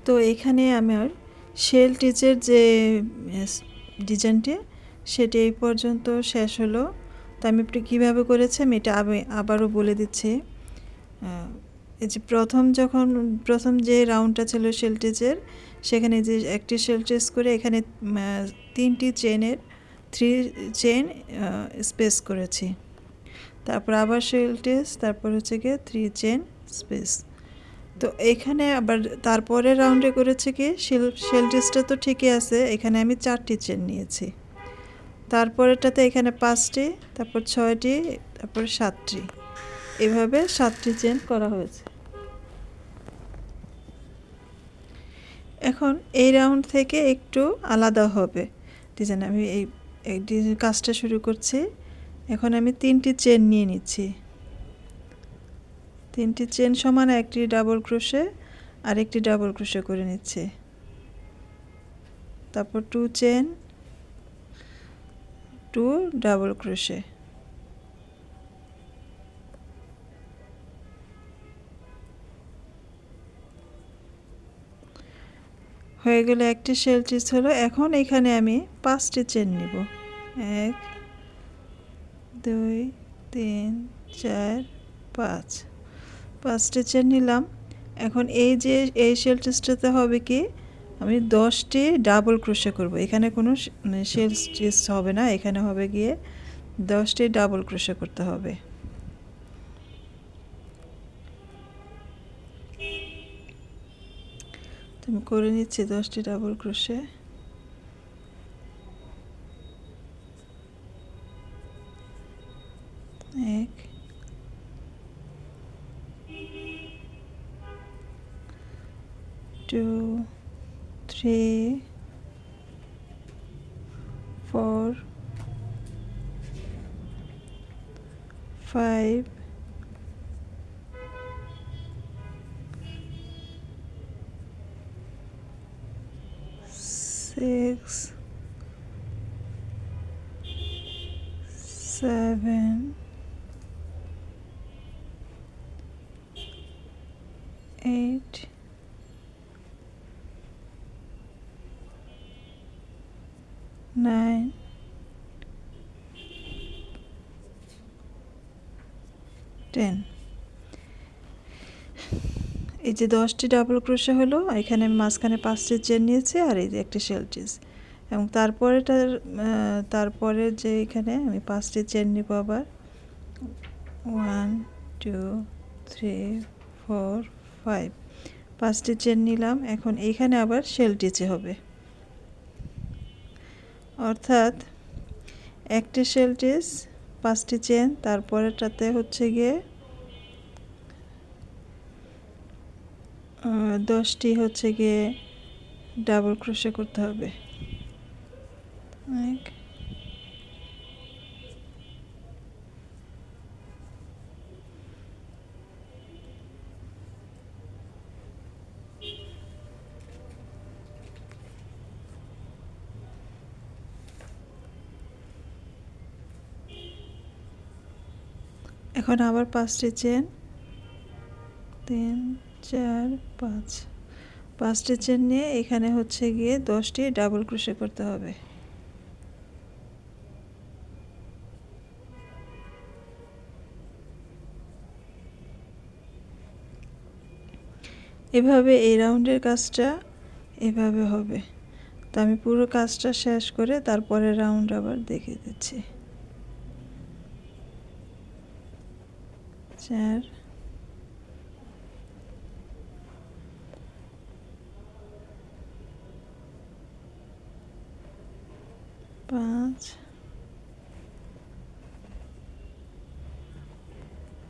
তো এখানে আমার শেল টিচের যে ডিজাইনটি সেটি এই পর্যন্ত শেষ হলো। তো আমি কীভাবে করেছি আমি এটা আবারও বলে দিচ্ছি। এই যে প্রথম যে রাউন্ডটা ছিল শেল টিচের, সেখানে যে একটি শেল টিচ করে এখানে 3টি চেনের 3 চেন স্পেস করেছি। তারপর আবার শেল টিচ, তারপর হচ্ছে গিয়ে 3 চেন স্পেস। তো এখানে আবার তারপরের রাউন্ডে করেছে কি শেল টিচটা তো ঠিকই আছে, এখানে আমি 4টি চেন নিয়েছি। তারপরেরটাতে এখানে 5টি, তারপর 6টি, তারপর 7টি, এভাবে 7টি চেন করা হয়েছে। এখন এই রাউন্ড থেকে একটু আলাদা হবে ডিজাইন। আমি এই কাজটা শুরু করছি। এখন আমি 3টি চেন নিয়ে নিচ্ছি। 3টি চেন সমান একটি ডাবল ক্রোশে আর একটি ডাবল ক্রোশে করে নিচ্ছি। তারপর 2 চেন, 2 ডাবল ক্রোশে। হয়ে গেলে একটি শেল টিচ হলো। এখন এখানে আমি 5টি চেন নিব। 1 2 3 4 5, 5টি চেন নিলাম। এখন এই শেল টিচটাতে হবে কি, আমি 10টি ডাবল ক্রোশে করব। এখানে কোনো শেল টিচ হবে না, এখানে হবে গিয়ে 10টি ডাবল ক্রোশে করতে হবে। আমি করে নিচ্ছি 10টি ডাবল ক্রোশে। 1 2 3 4 5 6 7 8 9 10। এই যে 10টি ডাবল ক্রোশে হলো, এখানে আমি মাঝখানে 5টি চেন নিয়েছি আর এই যে একটি শেল টিচ। এবং তারপরে যে এখানে আমি 5টি চেন নিব আবার। 1 2 3 4 5, 5টি চেন নিলাম। এখন এইখানে আবার শেল টিচে হবে, অর্থাৎ একটি শেল টিচ, 5টি চেন, তারপরেরটাতে হচ্ছে গিয়ে 10টি হচ্ছে গিয়ে ডাবল ক্রোশে করতে হবে। এখন আবার 5টি চেন, 3 4 5, 5টি চেন নিয়ে এখানে হচ্ছে গিয়ে 10টি ডাবল ক্রোশে করতে হবে। এভাবে এই রাউন্ডের কাজটা এভাবে হবে। তো আমি পুরো কাজটা শেষ করে তারপরে রাউন্ড আবার দেখিয়ে দিচ্ছি। 4 5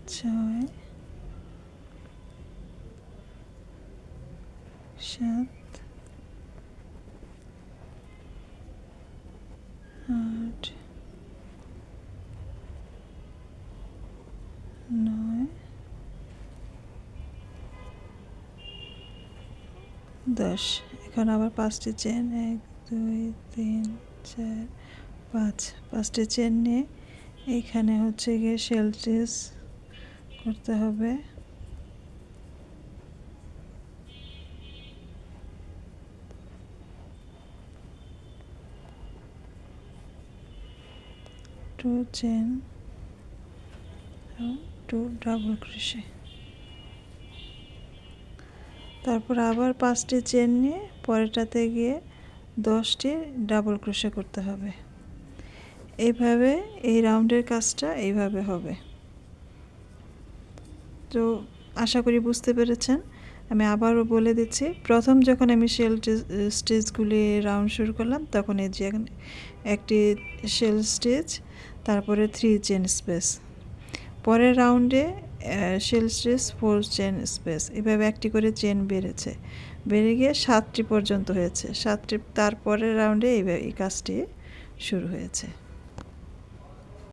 6 7 8 9 10। এখন আবার 5টি চেন, 1 2 3 4 5, 5টি চেন নিয়ে এইখানে হচ্ছে গিয়ে শেল টিচ করতে হবে। 2 চেন এবং 2 ডাবল ক্রোশে। তারপর আবার 5টি চেন নিয়ে পরেরটাতে গিয়ে 10টি ডাবল ক্রোশে করতে হবে। এইভাবে এই রাউন্ডের কাজটা এইভাবে হবে। তো আশা করি বুঝতে পেরেছেন। আমি আবারও বলে দিচ্ছি, প্রথম যখন আমি শেল স্টিচগুলি রাউন্ড শুরু করলাম তখন এই যে একটি শেল স্টিচ, তারপরে 3 চেন স্পেস, পরের রাউন্ডে শেল স্টিচ 4 চেন স্পেস, এভাবে একটি করে চেন বেড়ে গিয়ে 7টি পর্যন্ত হয়েছে। 7টি তারপরের রাউন্ডে এই কাজটি শুরু হয়েছে।